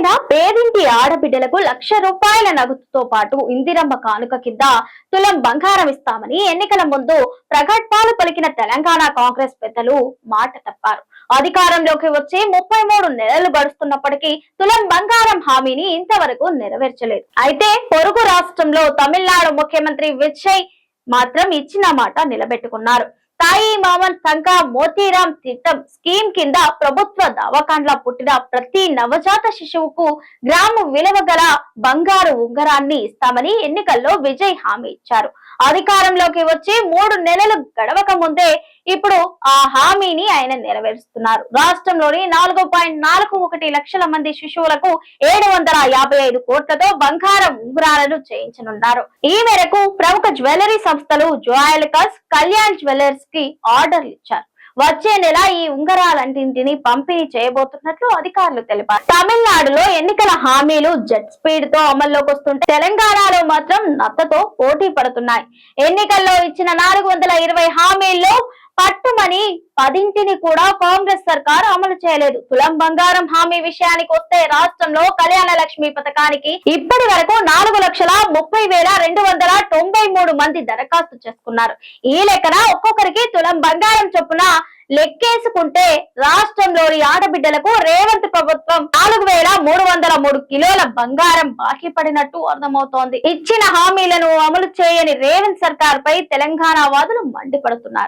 తెలంగాణ పేదింటి ఆడబిడ్డలకు ₹1,00,000 నగదుతో పాటు ఇందిరమ్మ కానుక కింద తులం బంగారం ఇస్తామని ఎన్నికల ముందు ప్రగల్భాలు పలికిన తెలంగాణ కాంగ్రెస్ పెద్దలు మాట తప్పారు. అధికారంలోకి వచ్చి 33 నెలలు గడుస్తున్నప్పటికీ తులం బంగారం హామీని ఇంతవరకు నెరవేర్చలేదు. అయితే పొరుగు రాష్ట్రంలో తమిళనాడు ముఖ్యమంత్రి విజయ్ మాత్రం ఇచ్చిన మాట నిలబెట్టుకున్నారు. తాయి మామన్ సంఘ మోతీరామ్ తిట్టం స్కీమ్ కింద ప్రభుత్వ దవాఖాన్లా పుట్టిన ప్రతి నవజాత శిశువుకు గ్రాము విలువ గల బంగారు ఉంగరాన్ని ఇస్తామని ఎన్నికల్లో విజయ్ హామీ ఇచ్చారు. అధికారంలోకి వచ్చి 3 నెలలు గడవక ముందే ఇప్పుడు ఆ హామీని ఆయన నెరవేరుస్తున్నారు. రాష్ట్రంలోని 4.41 లక్షల మంది శిశువులకు 755 కోట్లతో బంగారం ఉంగరాలను చేయించనున్నారు. ఈ మేరకు ప్రముఖ జ్యువెలరీ సంస్థలు జోయలుకాస్, కళ్యాణ్ జ్యువెలర్స్ కి ఆర్డర్లు ఇచ్చారు. వచ్చే నెల ఈ ఉంగరాలన్నింటినీ పంపిణీ చేయబోతున్నట్లు అధికారులు తెలిపారు. తమిళనాడులో ఎన్నికల హామీలు జెట్ స్పీడ్ తో అమల్లోకి వస్తుంటే తెలంగాణలో మాత్రం నత్తతో పోటీ పడుతున్నాయి. ఎన్నికల్లో ఇచ్చిన 420 హామీల్లో పట్టుమని 10ని కూడా కాంగ్రెస్ సర్కార్ అమలు చేయలేదు. తులం బంగారం హామీ విషయానికి వస్తే రాష్ట్రంలో కళ్యాణ లక్ష్మి పథకానికి ఇప్పటి వరకు 4,30,293 మంది దరఖాస్తు చేసుకున్నారు. ఈ లెక్కన ఒక్కొక్కరికి తులం బంగారం చొప్పున లెక్కేసుకుంటే రాష్ట్రంలోని ఆడబిడ్డలకు రేవంత్ ప్రభుత్వం 4,303 కిలోల బంగారం బాకీ పడినట్టు అర్థమవుతోంది. ఇచ్చిన హామీలను అమలు చేయని రేవంత్ సర్కార్ పై తెలంగాణ వాదులు మండిపడుతున్నారు.